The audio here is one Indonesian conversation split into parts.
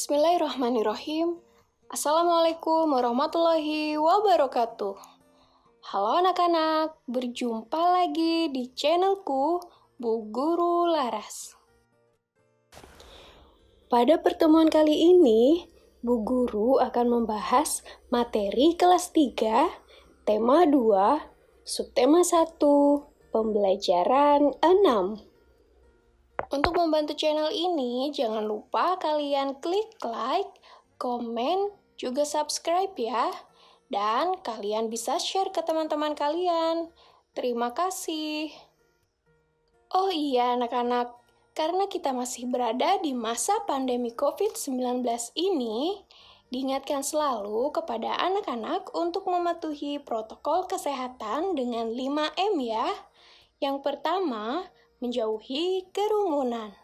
Bismillahirrahmanirrahim. Assalamualaikum warahmatullahi wabarakatuh. Halo anak-anak, berjumpa lagi di channelku Bu Guru Laras. Pada pertemuan kali ini, Bu Guru akan membahas materi kelas 3, tema 2, subtema 1, pembelajaran 6. Untuk membantu channel ini, jangan lupa kalian klik like, komen, juga subscribe ya. Dan kalian bisa share ke teman-teman kalian. Terima kasih. Oh iya anak-anak, karena kita masih berada di masa pandemi COVID-19 ini, diingatkan selalu kepada anak-anak untuk mematuhi protokol kesehatan dengan 5M ya. Yang pertama, menjauhi kerumunan.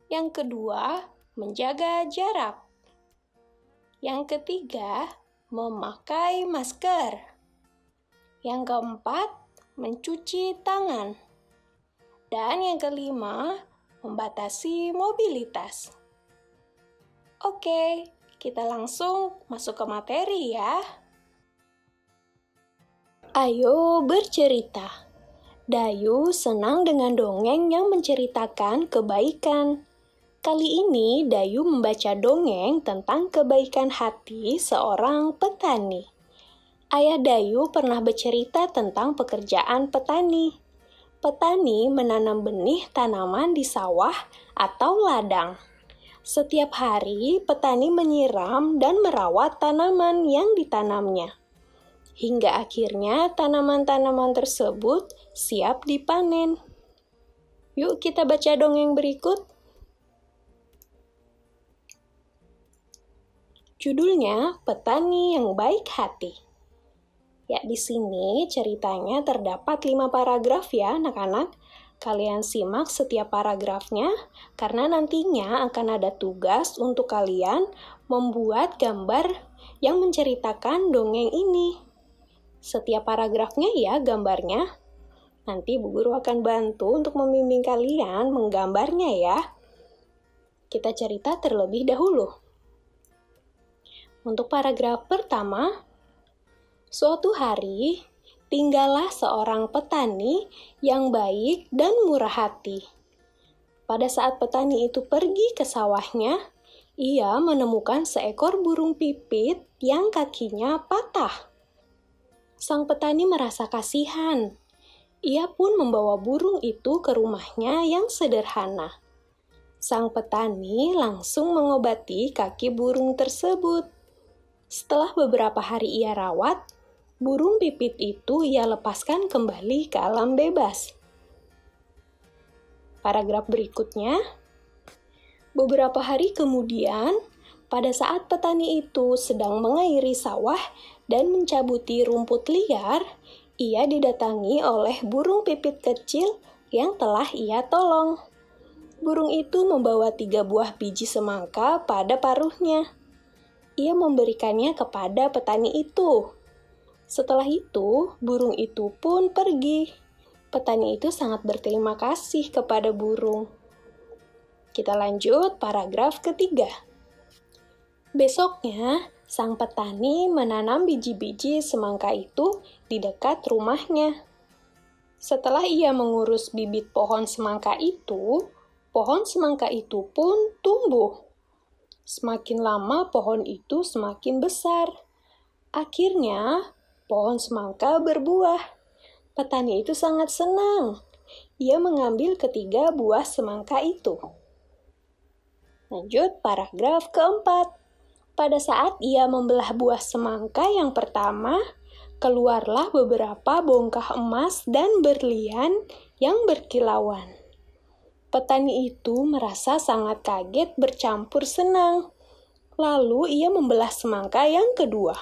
Yang kedua, menjaga jarak. Yang ketiga, memakai masker. Yang keempat, mencuci tangan. Dan yang kelima, membatasi mobilitas. Oke, kita langsung masuk ke materi ya. Ayo bercerita. Dayu senang dengan dongeng yang menceritakan kebaikan. Kali ini Dayu membaca dongeng tentang kebaikan hati seorang petani. Ayah Dayu pernah bercerita tentang pekerjaan petani. Petani menanam benih tanaman di sawah atau ladang. Setiap hari petani menyiram dan merawat tanaman yang ditanamnya. Hingga akhirnya tanaman-tanaman tersebut siap dipanen. Yuk kita baca dongeng berikut. Judulnya Petani yang Baik Hati. Ya, di sini ceritanya terdapat 5 paragraf ya anak-anak. Kalian simak setiap paragrafnya karena nantinya akan ada tugas untuk kalian membuat gambar yang menceritakan dongeng ini. Setiap paragrafnya ya gambarnya. Nanti Bu Guru akan bantu untuk membimbing kalian menggambarnya ya. Kita cerita terlebih dahulu. Untuk paragraf pertama, suatu hari tinggallah seorang petani yang baik dan murah hati. Pada saat petani itu pergi ke sawahnya, ia menemukan seekor burung pipit yang kakinya patah. Sang petani merasa kasihan. Ia pun membawa burung itu ke rumahnya yang sederhana. Sang petani langsung mengobati kaki burung tersebut. Setelah beberapa hari ia rawat, burung pipit itu ia lepaskan kembali ke alam bebas. Paragraf berikutnya, beberapa hari kemudian, pada saat petani itu sedang mengairi sawah dan mencabuti rumput liar, ia didatangi oleh burung pipit kecil yang telah ia tolong. Burung itu membawa 3 buah biji semangka pada paruhnya. Ia memberikannya kepada petani itu. Setelah itu, burung itu pun pergi. Petani itu sangat berterima kasih kepada burung. Kita lanjut paragraf ketiga. Besoknya, sang petani menanam biji-biji semangka itu di dekat rumahnya. Setelah ia mengurus bibit pohon semangka itu pun tumbuh. Semakin lama pohon itu semakin besar. Akhirnya, pohon semangka berbuah. Petani itu sangat senang. Ia mengambil 3 buah semangka itu. Lanjut paragraf keempat. Pada saat ia membelah buah semangka yang pertama, keluarlah beberapa bongkah emas dan berlian yang berkilauan. Petani itu merasa sangat kaget bercampur senang. Lalu ia membelah semangka yang kedua.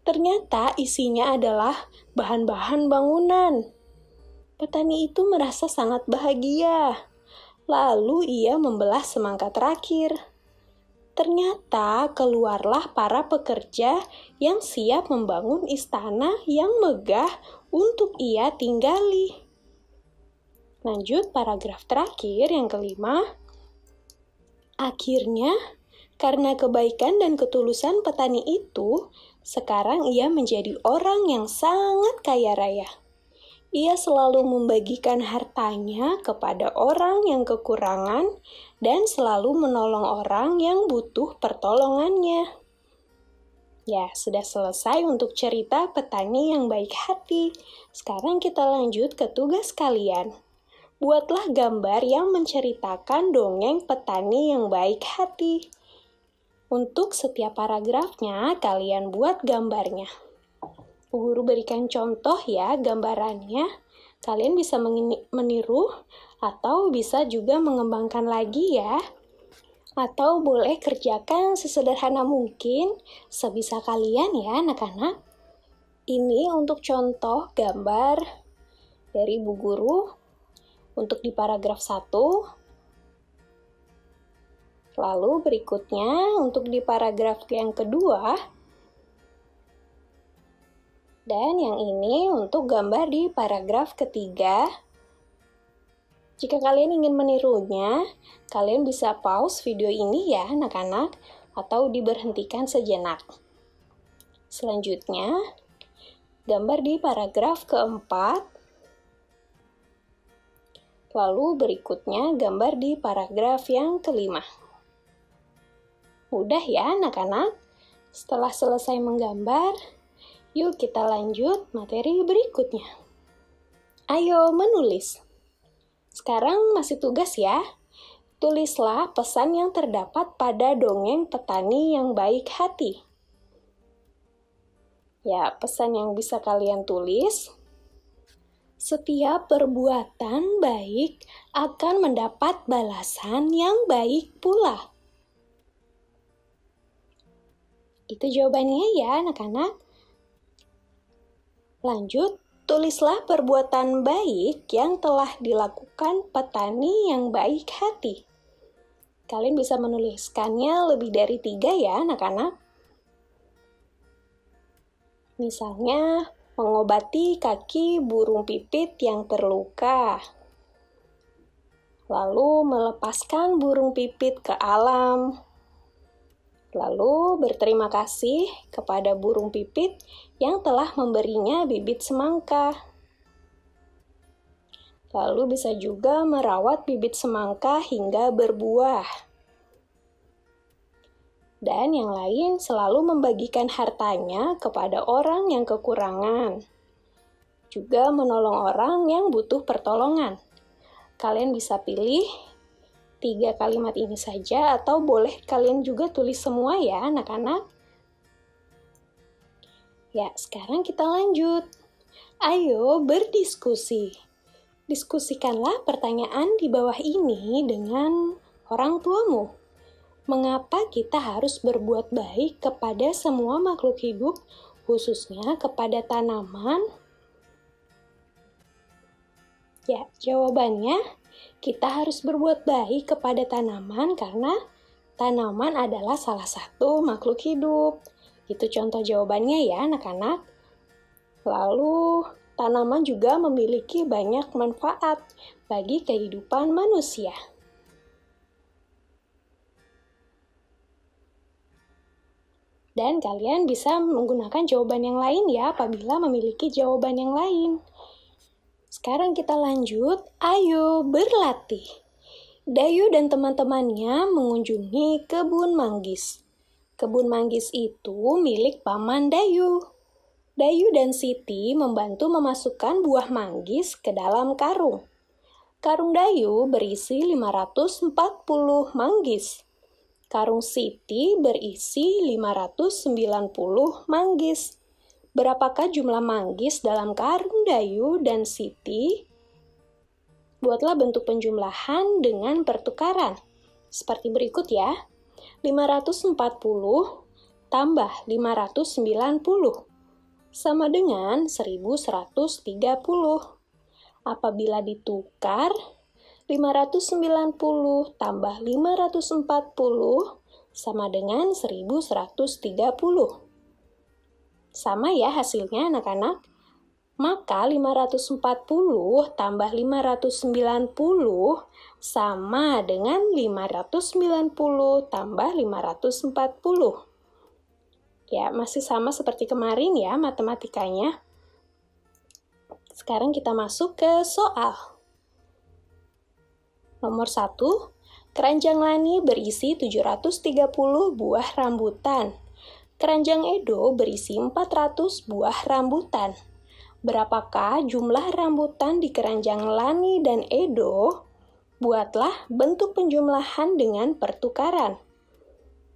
Ternyata isinya adalah bahan-bahan bangunan. Petani itu merasa sangat bahagia. Lalu ia membelah semangka terakhir. Ternyata keluarlah para pekerja yang siap membangun istana yang megah untuk ia tinggali. Lanjut paragraf terakhir yang kelima. Akhirnya Karena kebaikan dan ketulusan petani itu, sekarang ia menjadi orang yang sangat kaya raya. Ia selalu membagikan hartanya kepada orang yang kekurangan dan selalu menolong orang yang butuh pertolongannya. Ya, sudah selesai untuk cerita petani yang baik hati. Sekarang kita lanjut ke tugas kalian. Buatlah gambar yang menceritakan dongeng petani yang baik hati. Untuk setiap paragrafnya, kalian buat gambarnya. Bu Guru berikan contoh ya gambarannya. Kalian bisa meniru atau bisa juga mengembangkan lagi ya. Atau boleh kerjakan sesederhana mungkin, sebisa kalian ya anak-anak. Ini untuk contoh gambar dari Bu Guru untuk di paragraf 1. Lalu berikutnya untuk di paragraf yang kedua, dan yang ini untuk gambar di paragraf ketiga. Jika kalian ingin menirunya, kalian bisa pause video ini ya anak-anak, atau diberhentikan sejenak. Selanjutnya, gambar di paragraf keempat. Lalu berikutnya gambar di paragraf yang kelima. Mudah ya anak-anak? Setelah selesai menggambar, yuk kita lanjut materi berikutnya. Ayo menulis. Sekarang masih tugas ya. Tulislah pesan yang terdapat pada dongeng petani yang baik hati. Ya, pesan yang bisa kalian tulis. Setiap perbuatan baik akan mendapat balasan yang baik pula. Itu jawabannya ya anak-anak. Lanjut, tulislah perbuatan baik yang telah dilakukan petani yang baik hati. Kalian bisa menuliskannya lebih dari 3 ya anak-anak. Misalnya, mengobati kaki burung pipit yang terluka. Lalu melepaskan burung pipit ke alam. Lalu berterima kasih kepada burung pipit yang telah memberinya bibit semangka. Lalu bisa juga merawat bibit semangka hingga berbuah. Dan yang lain selalu membagikan hartanya kepada orang yang kekurangan. Juga menolong orang yang butuh pertolongan. Kalian bisa pilih 3 kalimat ini saja atau boleh kalian juga tulis semua ya anak-anak. Ya, sekarang kita lanjut. Ayo berdiskusi. Diskusikanlah pertanyaan di bawah ini dengan orang tuamu. Mengapa kita harus berbuat baik kepada semua makhluk hidup, khususnya kepada tanaman? Ya, jawabannya kita harus berbuat baik kepada tanaman karena tanaman adalah salah satu makhluk hidup. Itu contoh jawabannya ya anak-anak. Lalu, tanaman juga memiliki banyak manfaat bagi kehidupan manusia. Dan kalian bisa menggunakan jawaban yang lain ya apabila memiliki jawaban yang lain. Sekarang kita lanjut, ayo berlatih. Dayu dan teman-temannya mengunjungi kebun manggis. Kebun manggis itu milik Paman Dayu. Dayu dan Siti membantu memasukkan buah manggis ke dalam karung. Karung Dayu berisi 540 manggis. Karung Siti berisi 590 manggis. Berapakah jumlah manggis dalam karung Dayu dan Siti? Buatlah bentuk penjumlahan dengan pertukaran. Seperti berikut ya. 540 tambah 590 sama dengan 1130. Apabila ditukar, 590 tambah 540 sama dengan 1130. Sama ya hasilnya anak-anak. Maka 540 tambah 590 sama dengan 590 tambah 540. Ya, masih sama seperti kemarin ya matematikanya. Sekarang kita masuk ke soal. Nomor 1, keranjang Lani berisi 730 buah rambutan. Keranjang Edo berisi 400 buah rambutan. Berapakah jumlah rambutan di keranjang Lani dan Edo? Buatlah bentuk penjumlahan dengan pertukaran.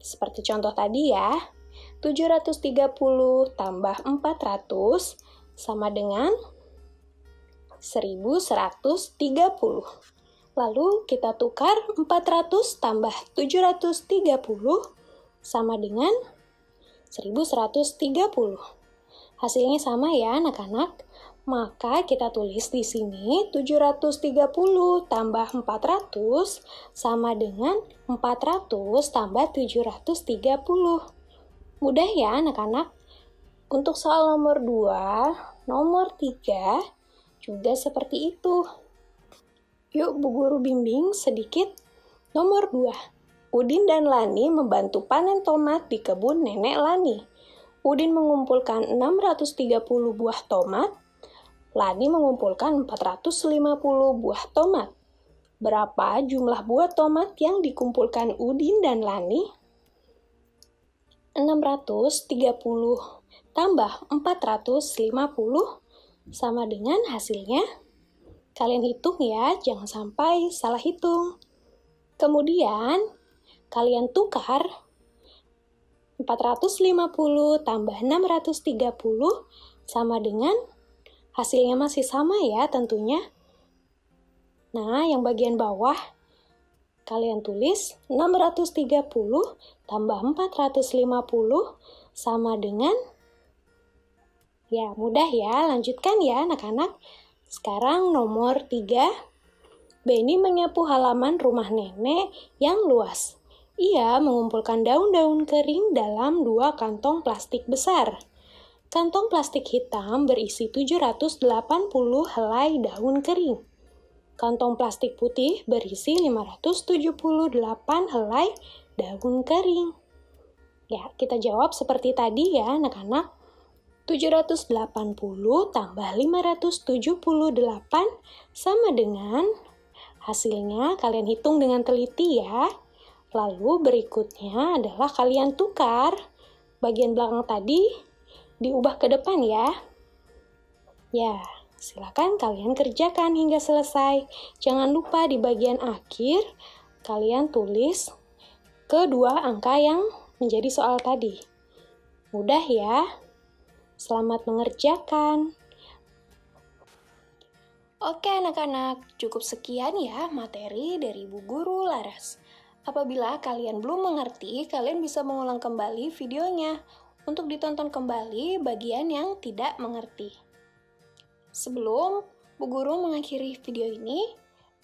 Seperti contoh tadi ya, 730 tambah 400 sama dengan 1130. Lalu kita tukar 400 tambah 730 sama dengan 1130. Hasilnya sama ya anak-anak. Maka kita tulis di sini 730 tambah 400 sama dengan 400 tambah 730. Mudah ya anak-anak. Untuk soal nomor 2, nomor 3 juga seperti itu. Yuk Bu Guru bimbing sedikit. Nomor 2. Udin dan Lani membantu panen tomat di kebun Nenek Lani. Udin mengumpulkan 630 buah tomat, Lani mengumpulkan 450 buah tomat. Berapa jumlah buah tomat yang dikumpulkan Udin dan Lani? 630 tambah 450 sama dengan hasilnya. Kalian hitung ya, jangan sampai salah hitung. Kemudian, kalian tukar 450 tambah 630 sama dengan hasilnya masih sama ya tentunya. Nah, yang bagian bawah kalian tulis 630 tambah 450 sama dengan, ya mudah ya, lanjutkan ya anak-anak. Sekarang nomor 3. Beni menyapu halaman rumah nenek yang luas. Ia mengumpulkan daun-daun kering dalam 2 kantong plastik besar. Kantong plastik hitam berisi 780 helai daun kering. Kantong plastik putih berisi 578 helai daun kering. Ya, kita jawab seperti tadi ya anak-anak. 780 tambah 578 sama dengan, hasilnya kalian hitung dengan teliti ya. Lalu berikutnya adalah kalian tukar bagian belakang tadi diubah ke depan ya. Ya, silakan kalian kerjakan hingga selesai. Jangan lupa di bagian akhir kalian tulis kedua angka yang menjadi soal tadi. Mudah ya. Selamat mengerjakan. Oke anak-anak, cukup sekian ya materi dari Bu Guru Laras. Apabila kalian belum mengerti, kalian bisa mengulang kembali videonya untuk ditonton kembali bagian yang tidak mengerti. Sebelum Bu Guru mengakhiri video ini,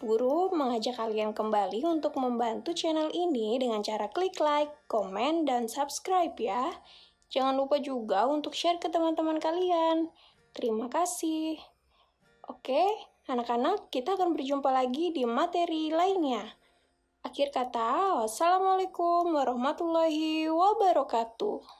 Bu Guru mengajak kalian kembali untuk membantu channel ini dengan cara klik like, komen, dan subscribe ya. Jangan lupa juga untuk share ke teman-teman kalian. Terima kasih. Oke, anak-anak, kita akan berjumpa lagi di materi lainnya. Akhir kata, wassalamualaikum warahmatullahi wabarakatuh.